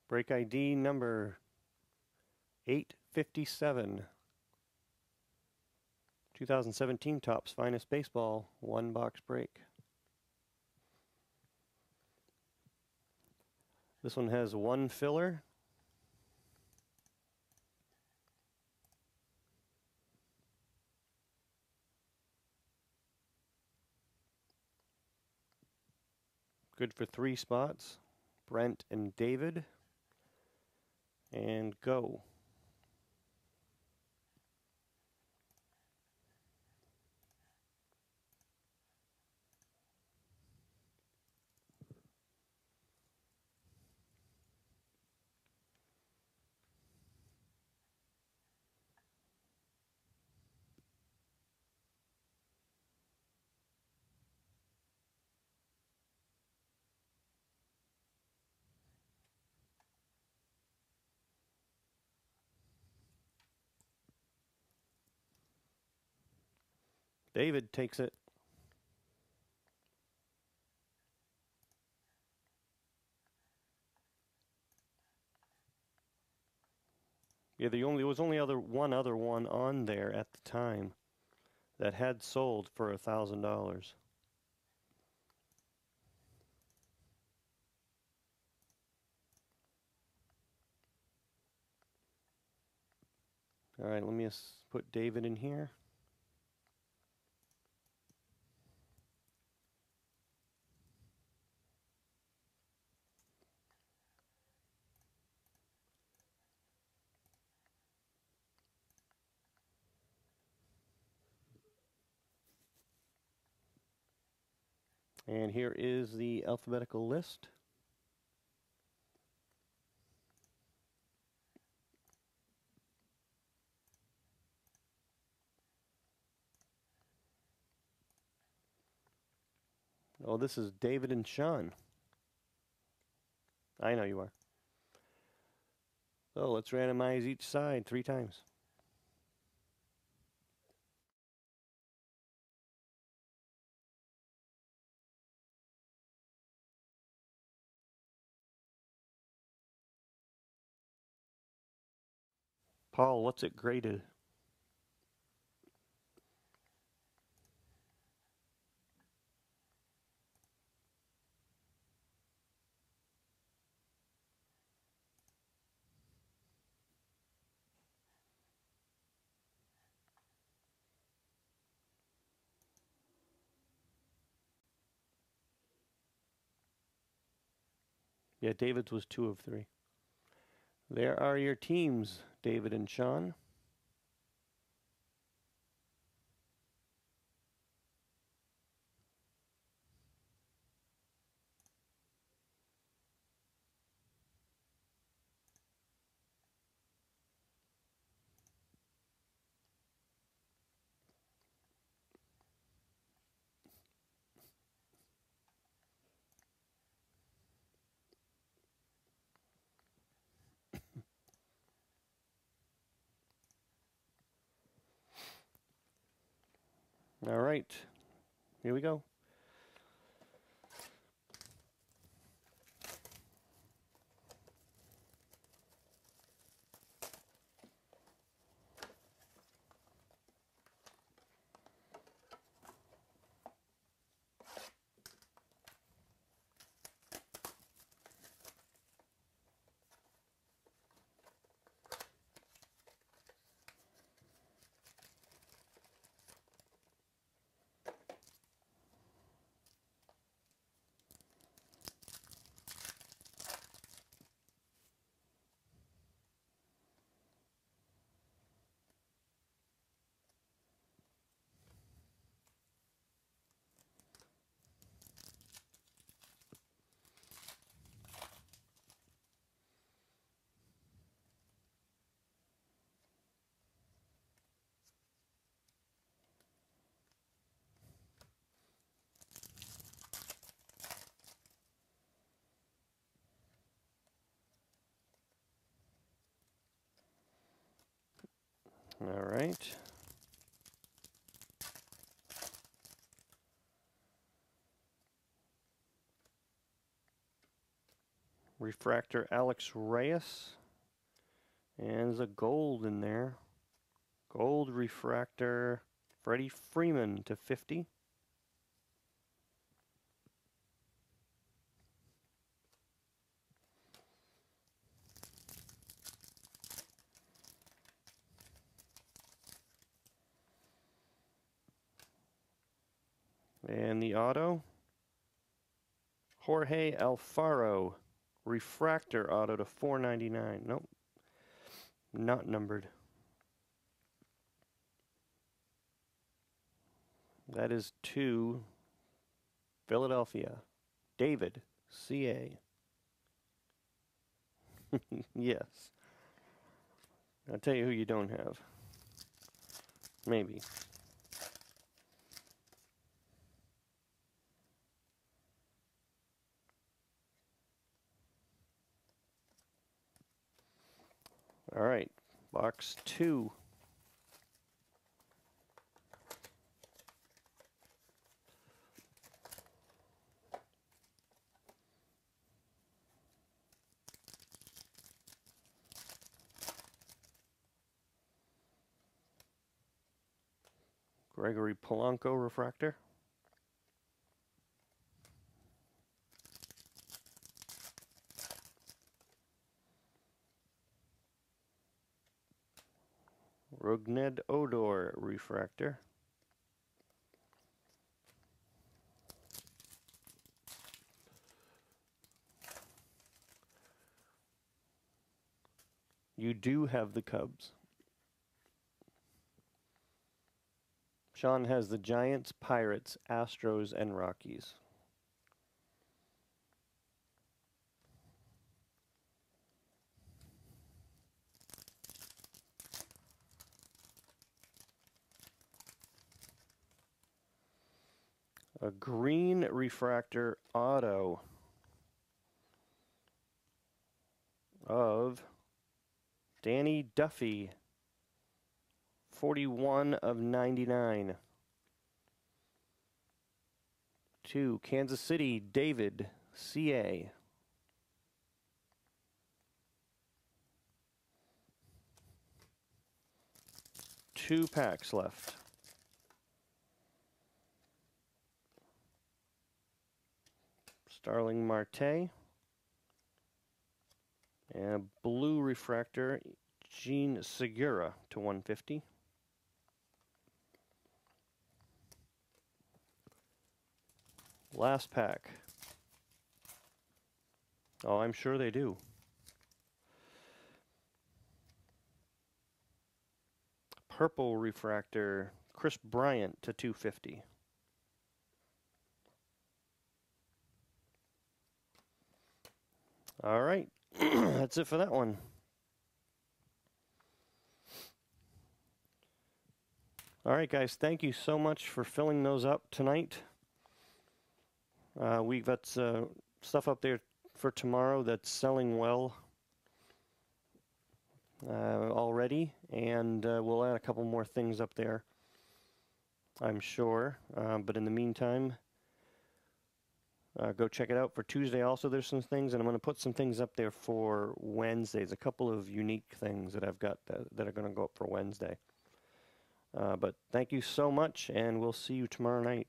Break ID number 857. 2017 Topps Finest Baseball, 1-box break. This one has one filler. Good for 3 spots. Brent and David. And go. David takes it. Yeah, there was only one other one on there at the time that had sold for $1,000. All right, let me just put David in here. And here is the alphabetical list. Oh, this is David and Sean. I know you are. So let's randomize each side 3 times. Paul, what's it graded? Yeah, David's was 2 of 3. There are your teams, David and Sean. All right, here we go. All right. refractor Alex Reyes. And there's a gold in there. Gold refractor Freddie Freeman to 50. And the auto, Jorge Alfaro, refractor auto to 499. Nope, not numbered. That is to Philadelphia, David, CA. Yes. I'll tell you who you don't have. Maybe. All right, box 2. Gregory Polanco refractor. Rougned Odor refractor. You do have the Cubs. Sean has the Giants, Pirates, Astros, and Rockies. A green refractor auto of Danny Duffy, 41 of 99. To Kansas City, David, CA. Two packs left. Starling Marte. And a blue refractor, Gene Segura to 150. Last pack. Oh, I'm sure they do. Purple refractor, Chris Bryant to 250. All right, that's it for that one. All right, guys, thank you so much for filling those up tonight. We've got stuff up there for tomorrow that's selling well already, and we'll add a couple more things up there, I'm sure. But in the meantime, go check it out for Tuesday. Also, there's some things, and I'm going to put some things up there for Wednesdays. A couple of unique things that I've got that are going to go up for Wednesday. But thank you so much, and we'll see you tomorrow night.